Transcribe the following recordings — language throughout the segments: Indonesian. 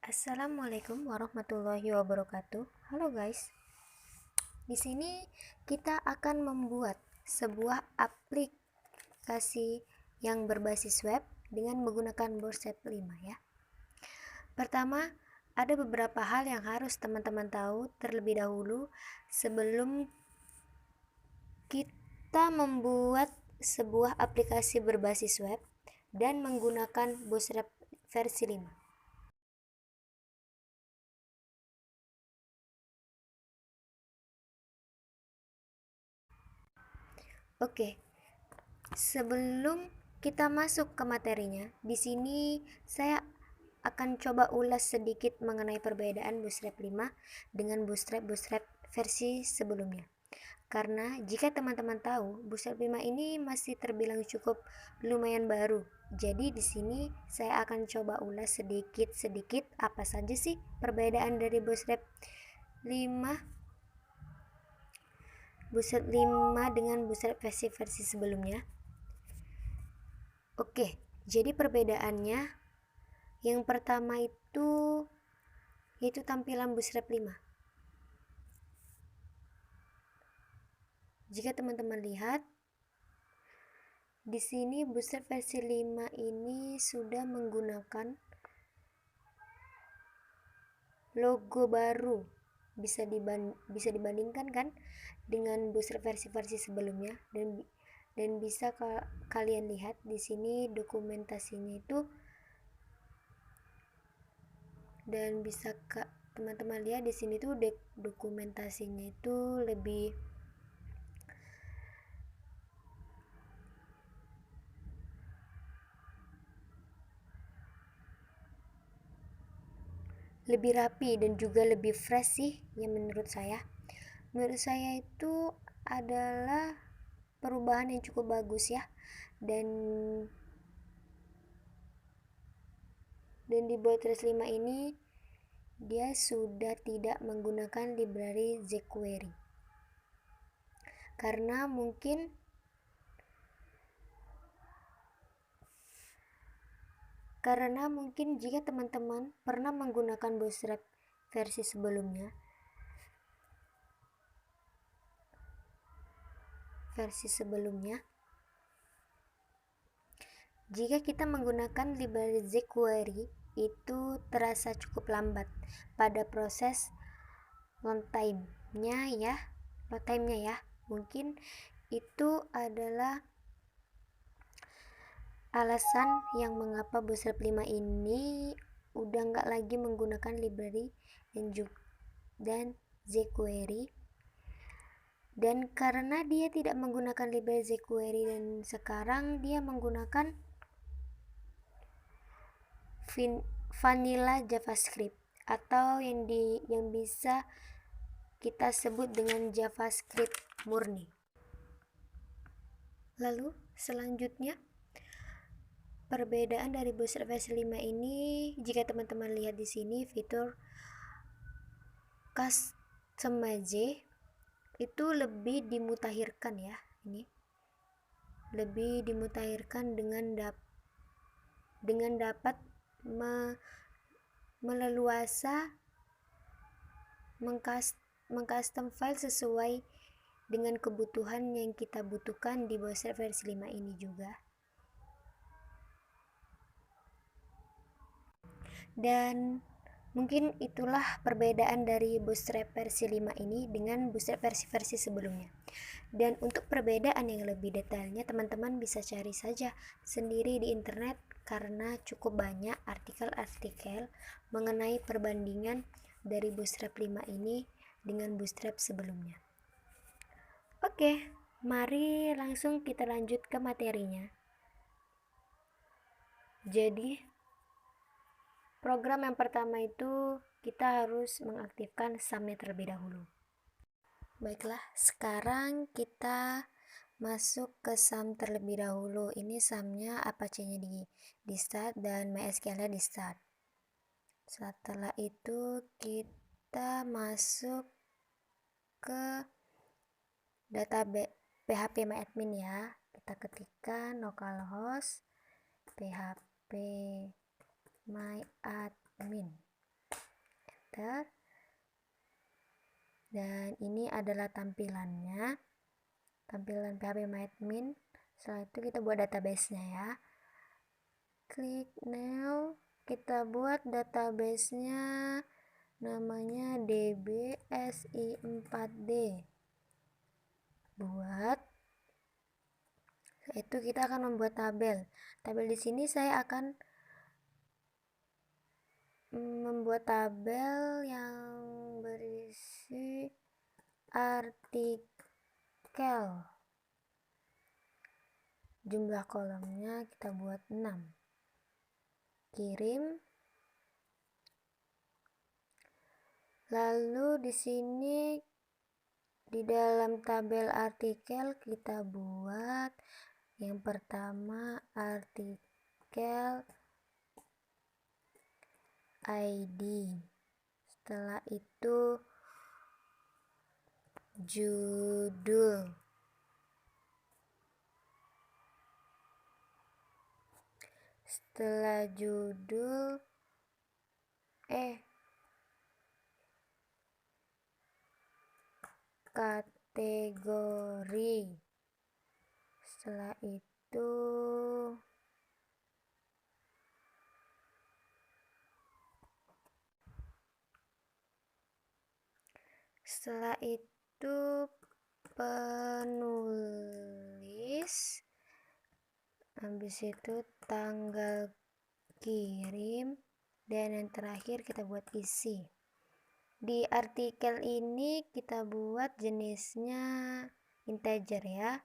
Assalamualaikum warahmatullahi wabarakatuh. Halo guys. Di sini kita akan membuat sebuah aplikasi yang berbasis web dengan menggunakan Bootstrap 5 ya. Pertama, ada beberapa hal yang harus teman-teman tahu terlebih dahulu sebelum kita membuat sebuah aplikasi berbasis web dan menggunakan Bootstrap versi 5. Oke, sebelum kita masuk ke materinya, di sini saya akan coba ulas sedikit mengenai perbedaan Bootstrap 5 dengan Bootstrap versi sebelumnya. Karena jika teman-teman tahu, Bootstrap 5 ini masih terbilang cukup lumayan baru. Jadi di sini saya akan coba ulas sedikit-sedikit apa saja sih perbedaan dari Bootstrap 5 dengan Bootstrap versi sebelumnya. Oke, jadi perbedaannya yang pertama itu yaitu tampilan Bootstrap 5. Jika teman-teman lihat di sini Bootstrap versi 5 ini sudah menggunakan logo baru. Bisa dibandingkan kan dengan Bootstrap versi sebelumnya, dan bisa kalian lihat di sini dokumentasinya itu, dan bisa teman-teman lihat di sini tuh dokumentasinya itu lebih rapi dan juga lebih fresh sih yang menurut saya itu adalah perubahan yang cukup bagus ya. Dan di Bootstrap 5 ini dia sudah tidak menggunakan library jQuery karena mungkin jika teman-teman pernah menggunakan Bootstrap versi sebelumnya, jika kita menggunakan library jQuery itu terasa cukup lambat pada proses load time-nya ya. Mungkin itu adalah alasan yang mengapa Bootstrap 5 ini udah nggak lagi menggunakan library dan jQuery. Dan karena dia tidak menggunakan library jQuery dan sekarang dia menggunakan vanilla JavaScript atau yang bisa kita sebut dengan JavaScript murni. Lalu selanjutnya, perbedaan dari Bootstrap versi 5 ini, jika teman-teman lihat di sini fitur customize itu lebih dimutakhirkan ya. Ini lebih dimutakhirkan dengan dapat meleluasa mengcustom file sesuai dengan kebutuhan yang kita butuhkan di Bootstrap versi 5 ini juga. Dan mungkin itulah perbedaan dari Bootstrap versi 5 ini dengan Bootstrap versi sebelumnya. Dan untuk perbedaan yang lebih detailnya teman-teman bisa cari saja sendiri di internet karena cukup banyak artikel-artikel mengenai perbandingan dari Bootstrap 5 ini dengan Bootstrap sebelumnya. Oke, mari langsung kita lanjut ke materinya. Jadi program yang pertama itu kita harus mengaktifkan sum-nya terlebih dahulu. Baiklah, sekarang kita masuk ke sum terlebih dahulu. Ini sum-nya Apache-nya di start dan MySQL-nya di start. Setelah itu kita masuk ke database phpMyAdmin ya. Kita ketikkan localhost phpMyAdmin. enter. Dan ini adalah tampilannya, tampilan PHPMyAdmin. Setelah itu kita buat database-nya ya. Klik new, kita buat database-nya, namanya dbsi4d. Buat. Setelah itu kita akan membuat tabel. Tabel di sini saya akan membuat tabel yang berisi artikel. Jumlah kolomnya kita buat 6. Kirim. Lalu di sini di dalam tabel artikel kita buat yang pertama artikel ID. Setelah itu judul. Setelah judul kategori. Setelah itu penulis. Habis itu tanggal kirim, dan yang terakhir kita buat isi. Di artikel ini kita buat jenisnya integer ya.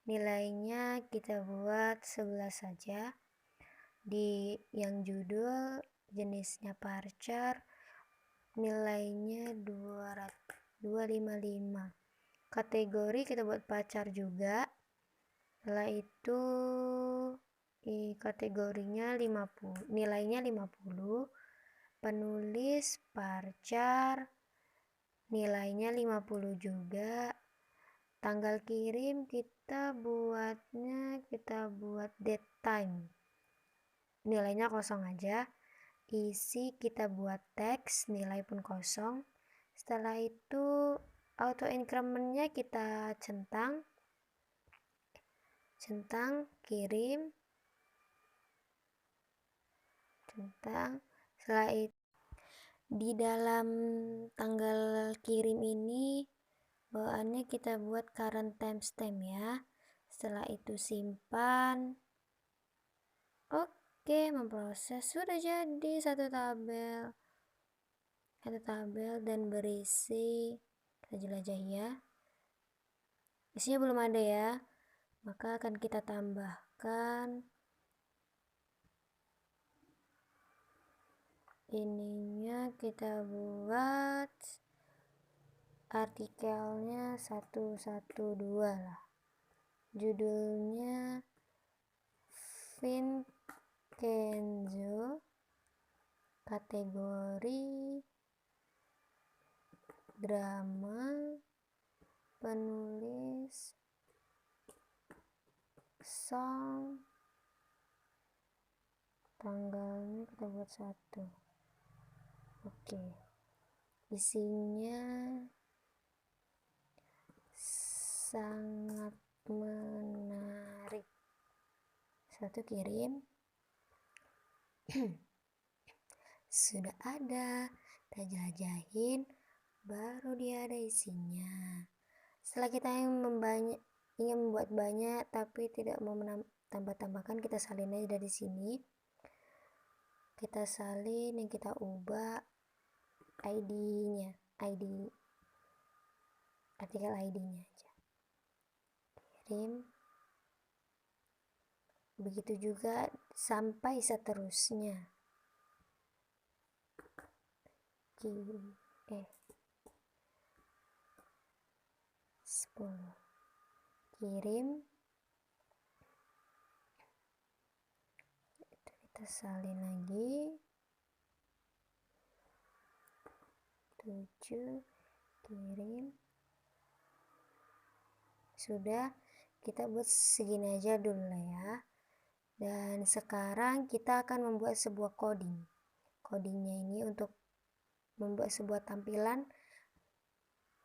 Nilainya kita buat 11 saja. Di yang judul jenisnya varchar, nilainya 255. Kategori kita buat varchar juga. Setelah itu kategorinya 50, nilainya 50. Penulis varchar, nilainya 50 juga. Tanggal kirim kita buat date time, nilainya kosong aja. Isi kita buat teks, nilai pun kosong. Setelah itu auto incrementnya kita centang kirim, centang. Setelah itu di dalam tanggal kirim ini bawaannya kita buat current timestamp ya. Setelah itu simpan. Oke, memproses. Sudah jadi satu tabel dan berisi, kita jelajahi ya. Isinya belum ada ya, maka akan kita tambahkan ininya. Kita buat artikelnya 112 lah. Judulnya Vincenzo, kategori drama, penulis song, tanggalnya kita buat 1. Oke, isinya sangat menarik. Satu kirim. Sudah ada, kita jelajahin, baru dia ada isinya. Setelah kita ingin membuat banyak tapi tidak mau tambah-tambahkan, kita salin aja dari sini. Kita salin, yang kita ubah ID-nya, artikel ID-nya aja. Kirim. Begitu juga sampai seterusnya. 10. Kirim. Kita salin lagi. 7. Kirim. Sudah, kita buat segini aja dulu lah ya. Dan sekarang kita akan membuat sebuah coding. Codingnya ini untuk membuat sebuah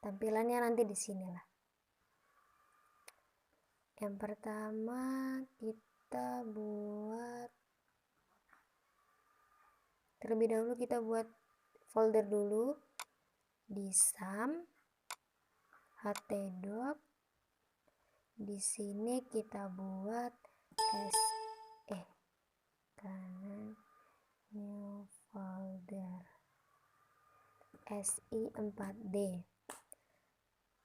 tampilannya nanti di sini lah. Yang pertama kita buat terlebih dahulu, kita buat folder dulu di sum htdoc. Di sini kita buat kanan new folder si4d.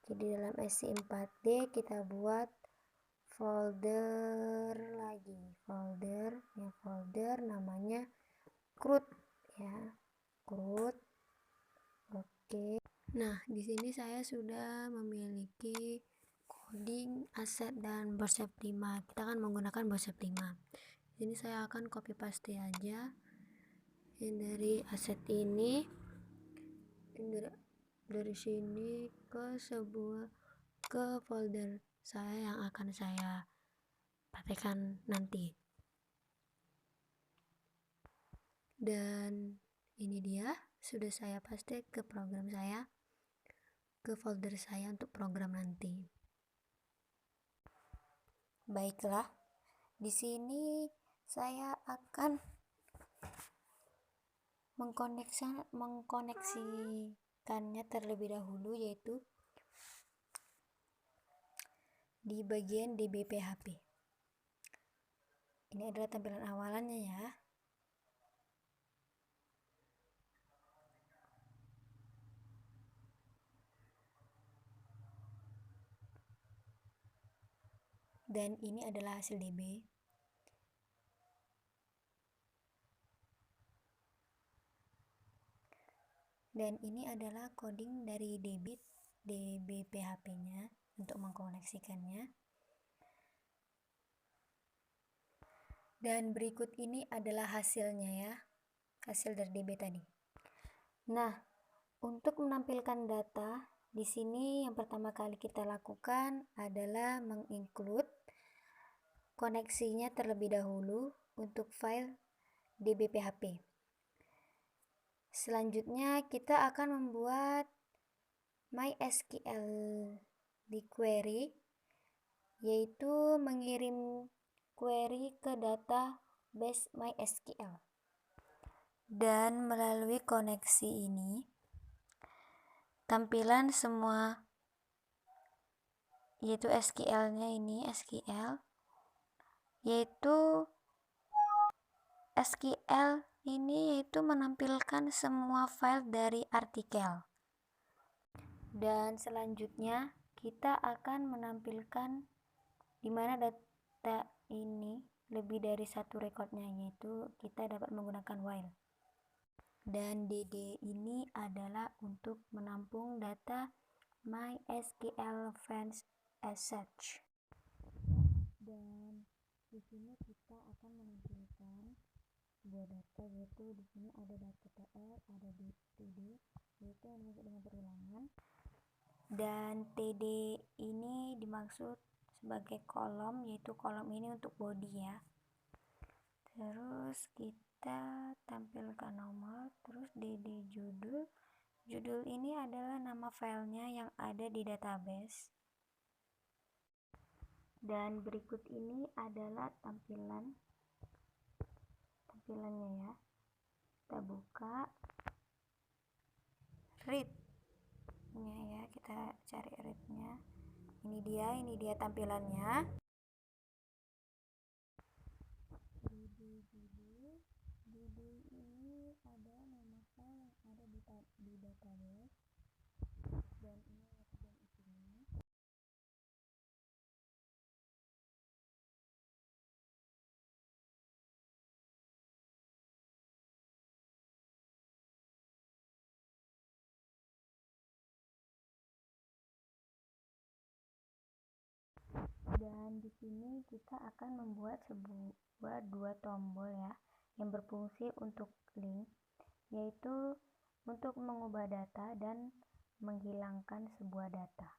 Jadi dalam si4d kita buat folder lagi, folder namanya CRUD ya, CRUD. Oke. Nah, di sini saya sudah memiliki coding, asset, dan bootstrap 5. Kita akan menggunakan bootstrap 5. Di sini saya akan copy paste aja yang dari asset ini, dari sini ke folder saya yang akan saya praktekkan nanti. Dan ini dia, sudah saya paste ke program saya, ke folder saya untuk program nanti. Baiklah, di sini saya akan mengkoneksikannya terlebih dahulu, yaitu di bagian db-php. Ini adalah tampilan awalannya ya. Dan ini adalah hasil db. Dan ini adalah coding dari db-php-nya untuk mengkoneksikannya. Dan berikut ini adalah hasilnya ya, hasil dari db tadi. Nah, untuk menampilkan data di sini yang pertama kali kita lakukan adalah menginclude koneksinya terlebih dahulu untuk file db-php. Selanjutnya kita akan membuat MySQL di query, yaitu mengirim query ke database MySQL. Dan melalui koneksi ini, tampilan semua, yaitu SQL-nya ini, yaitu SQL ini yaitu menampilkan semua file dari artikel. Dan selanjutnya kita akan menampilkan di mana data ini lebih dari satu recordnya, yaitu kita dapat menggunakan while. Dan dd ini adalah untuk menampung data MySQL fans as such. Dan di sini kita akan menampilkan sebuah data, yaitu di sini ada data tr, ada td, yaitu yang dimaksud dengan perulangan. Dan td ini dimaksud sebagai kolom, yaitu kolom ini untuk body ya. Terus kita tampilkan nomor, terus dd judul ini adalah nama filenya yang ada di database. Dan berikut ini adalah tampilannya ya. Kita buka read-nya ya, kita cari read-nya. Ini dia tampilannya. dd ini ada nama file yang ada di database, dan ini bagian isinya. Dan di sini kita akan membuat dua tombol ya, yang berfungsi untuk link, yaitu untuk mengubah data dan menghilangkan sebuah data.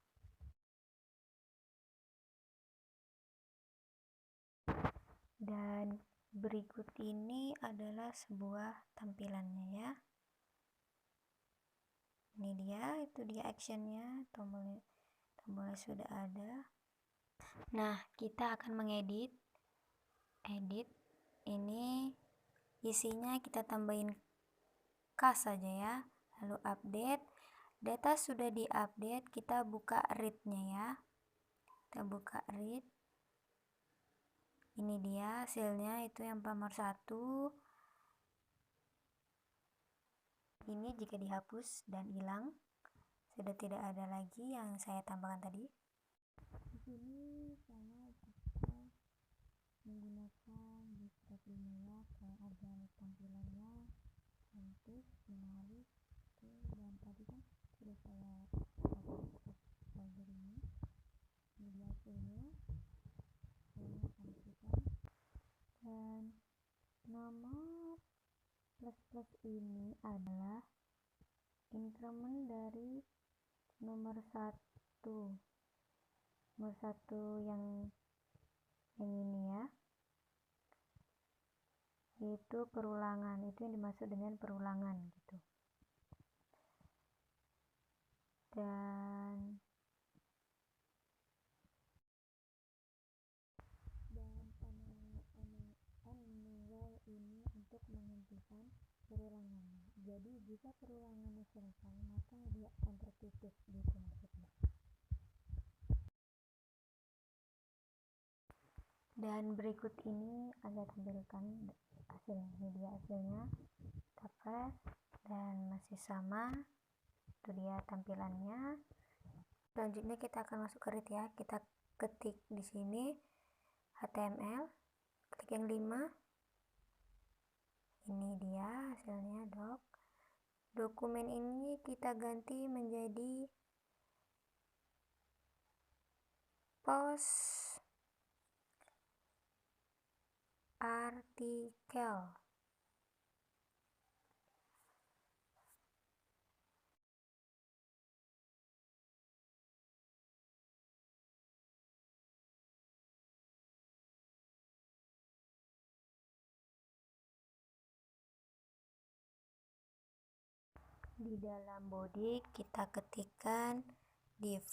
Dan berikut ini adalah sebuah tampilannya ya. ini dia actionnya, tombolnya sudah ada. Nah, kita akan mengedit. Ini isinya kita tambahin K saja ya. Lalu update. Data sudah diupdate, kita buka read-nya ya. Kita buka read. Ini dia hasilnya, itu yang nomor 1. Ini jika dihapus dan hilang, sudah tidak ada lagi yang saya tambahkan tadi. Di sini saya bisa menggunakan Bootstrap 5 ya, agar tampilannya cantik, menarik. Dan tadi kan sudah saya hapus folder ini. Ini dia hasilnya. Saya akan masukkan. Dan nomor plus ini adalah increment dari nomor 1. Nomor 1 yang ini ya, yaitu perulangan. Itu yang dimaksud dengan perulangan gitu. Dan annual ini untuk menghentikan perulangan. Jadi jika perulangannya selesai, maka dia akan tertutup gitu maksudnya. Dan berikut ini Anda tampilkan hasilnya. Ini dia hasilnya. Kita press dan masih sama. Itu dia tampilannya. Selanjutnya kita akan masuk ke read ya. Kita ketik di sini HTML. Klik yang 5. Ini dia hasilnya, doc. Dokumen ini kita ganti menjadi post artikel. Di dalam body kita ketikkan div.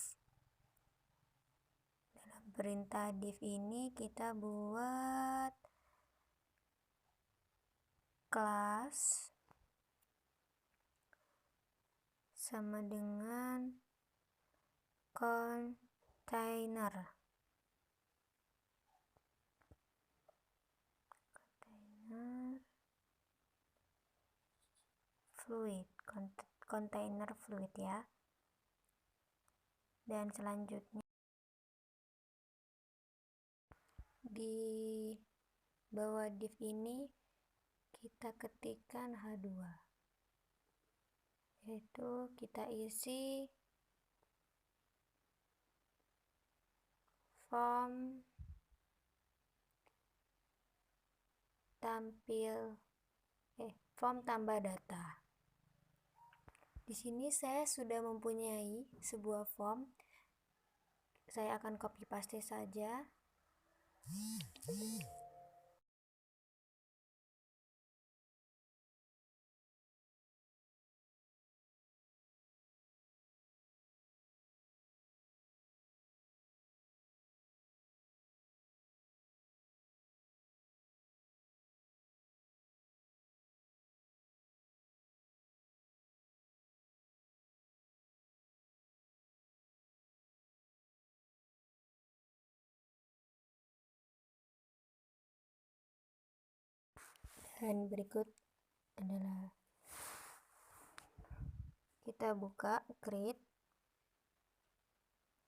Dalam perintah div ini kita buat kelas sama dengan container fluid, container fluid ya. Dan selanjutnya di bawah div ini kita ketikkan H2, yaitu kita isi form tambah data. Di sini saya sudah mempunyai sebuah form. Saya akan copy paste saja. Dan berikut adalah kita buka create.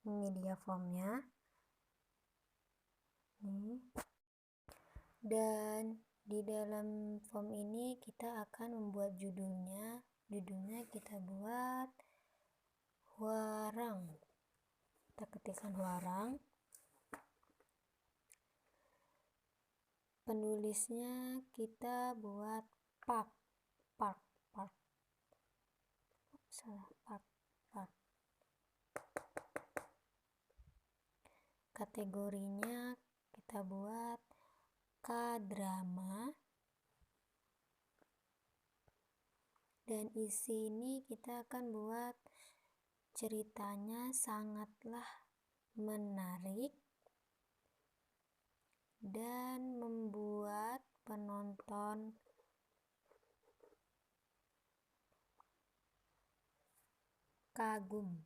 Ini dia formnya. Dan di dalam form ini kita akan membuat judulnya. Judulnya kita buat warang. Kita ketikkan warang. Penulisnya kita buat park. Kategorinya kita buat K-drama. Dan isi ini kita akan buat ceritanya sangatlah menarik dan membuat penonton kagum.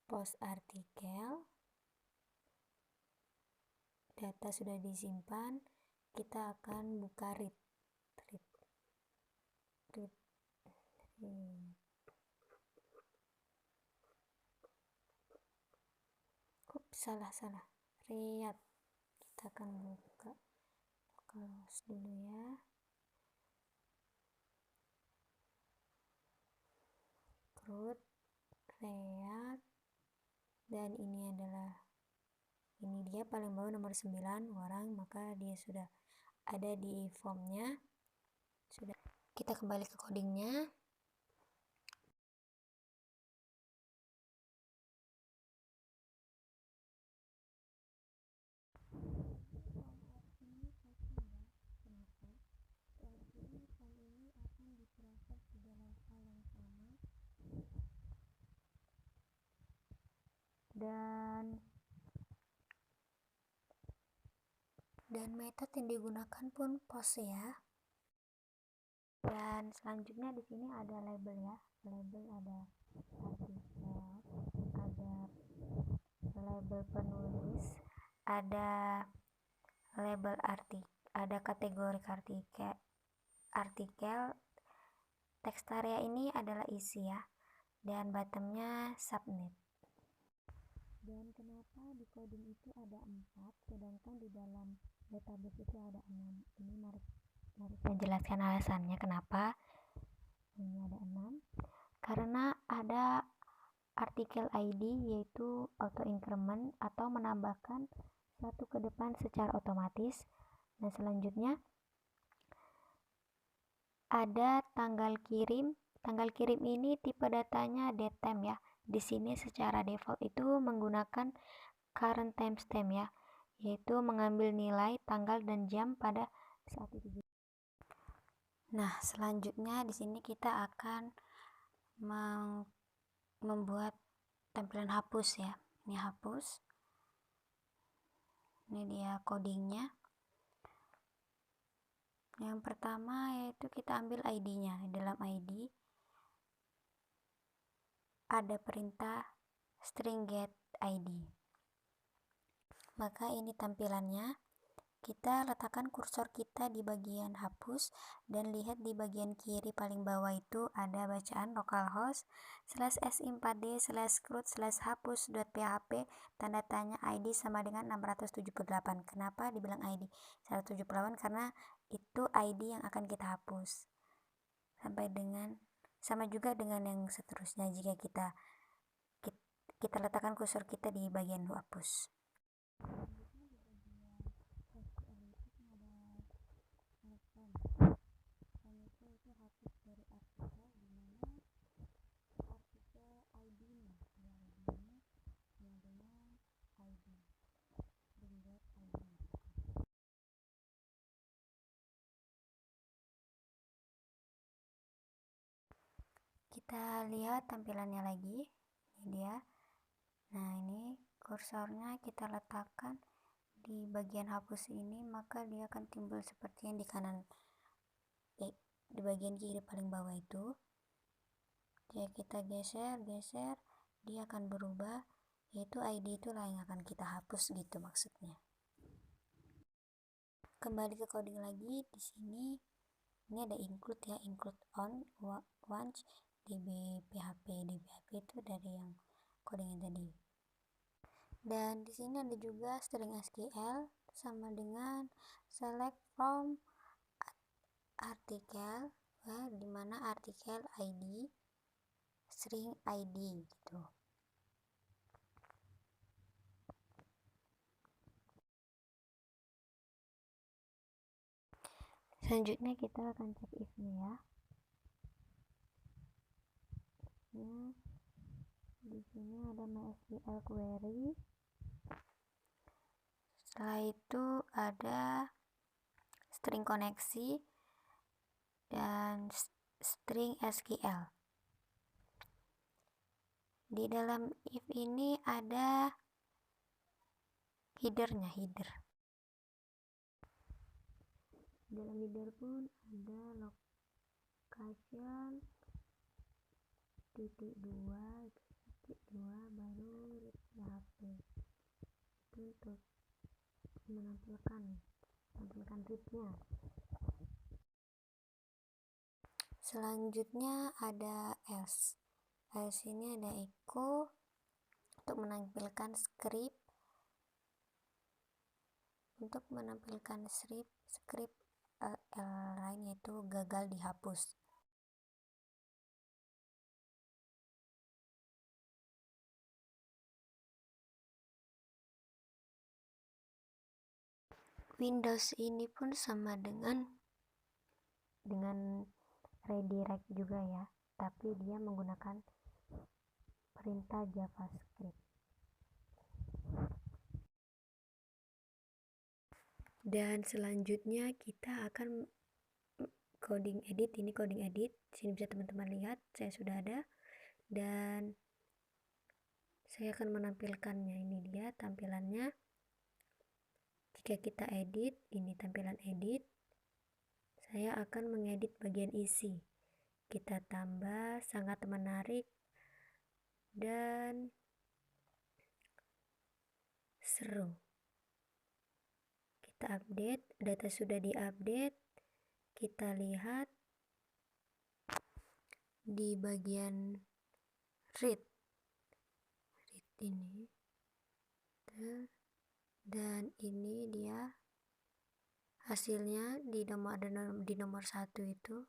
Post artikel, data sudah disimpan, kita akan buka read. Salah read. Kita akan buka, close dulu ya. Root, read, dan ini dia paling bawah nomor 9 orang, maka dia sudah ada di formnya. Sudah, kita kembali ke codingnya. Dan metode yang digunakan pun post ya. Dan selanjutnya di sini ada label ya. Label ada artikel, ada label penulis, ada label ada kategori artikel. Teks area ini adalah isi ya. Dan bottomnya submit. Dan kenapa di coding itu ada 4 sedangkan di dalam database itu ada 6? Ini harus saya jelaskan alasannya kenapa ini ada 6. Karena ada artikel ID yaitu auto increment atau menambahkan satu ke depan secara otomatis. Nah, selanjutnya ada tanggal kirim. Tanggal kirim ini tipe datanya datetime ya. Di sini secara default itu menggunakan current timestamp ya, yaitu mengambil nilai tanggal dan jam pada saat itu. Nah, selanjutnya di sini kita akan membuat tampilan hapus ya. Ini hapus. Ini dia codingnya. Yang pertama yaitu kita ambil ID-nya. Di dalam ID ada perintah string get ID. Maka ini tampilannya. Kita letakkan kursor kita di bagian hapus dan lihat di bagian kiri paling bawah itu ada bacaan localhost /s4d/root/hapus.php tanda tanya ID sama dengan 678. Kenapa dibilang ID 178? Karena itu ID yang akan kita hapus. Sama juga dengan yang seterusnya jika kita letakkan kursor kita di bagian hapus. Kita lihat tampilannya lagi. Ini dia. Nah, ini kursornya kita letakkan di bagian hapus ini, maka dia akan timbul seperti yang di kanan, di bagian kiri paling bawah itu. Jika kita geser, dia akan berubah, yaitu ID itulah yang akan kita hapus gitu maksudnya. Kembali ke coding lagi. Di sini ini ada include ya, include on once db/php. db/php itu dari yang codingnya tadi. Dan di sini ada juga string SQL sama dengan select from artikel, di mana artikel ID string ID gitu. Selanjutnya kita akan cek if-nya ya. Di sini ada MySQL query Setelah itu ada string koneksi dan string SQL. Di dalam if ini ada header. Dalam header pun ada location titik dua baru PHP. Itu untuk menampilkan readnya. Selanjutnya ada else ini ada echo untuk menampilkan script lain, yaitu gagal dihapus. Windows ini pun sama dengan redirect juga ya, tapi dia menggunakan perintah JavaScript. Dan selanjutnya kita akan coding edit. Ini coding edit. Sini bisa teman-teman lihat, saya sudah ada dan saya akan menampilkannya. Ini dia tampilannya. Jika kita edit, ini tampilan edit. Saya akan mengedit bagian isi. Kita tambah, sangat menarik dan seru. Kita update, data sudah diupdate. Kita lihat di bagian read ini, dan ini dia hasilnya di nomor 1 itu,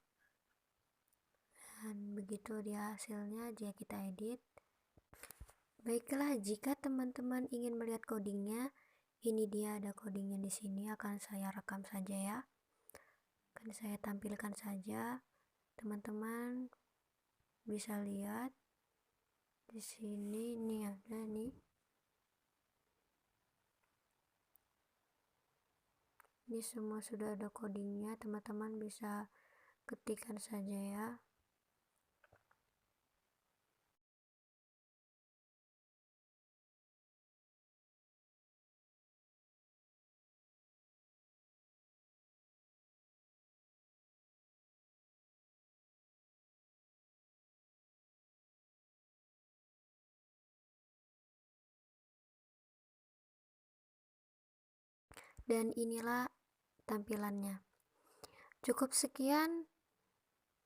dan begitu dia hasilnya jika kita edit. Baiklah, jika teman-teman ingin melihat codingnya, ini dia ada codingnya di sini. Akan saya rekam saja ya, akan saya tampilkan saja. Teman-teman bisa lihat di sini, nih ada nih. Ini semua sudah ada codingnya, teman-teman bisa ketikkan saja ya. Dan inilah tampilannya. Cukup sekian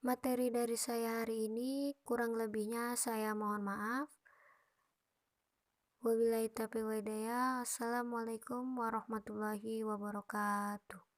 materi dari saya hari ini, kurang lebihnya saya mohon maaf. Wabillahi taufiq wal hidayah. Assalamualaikum warahmatullahi wabarakatuh.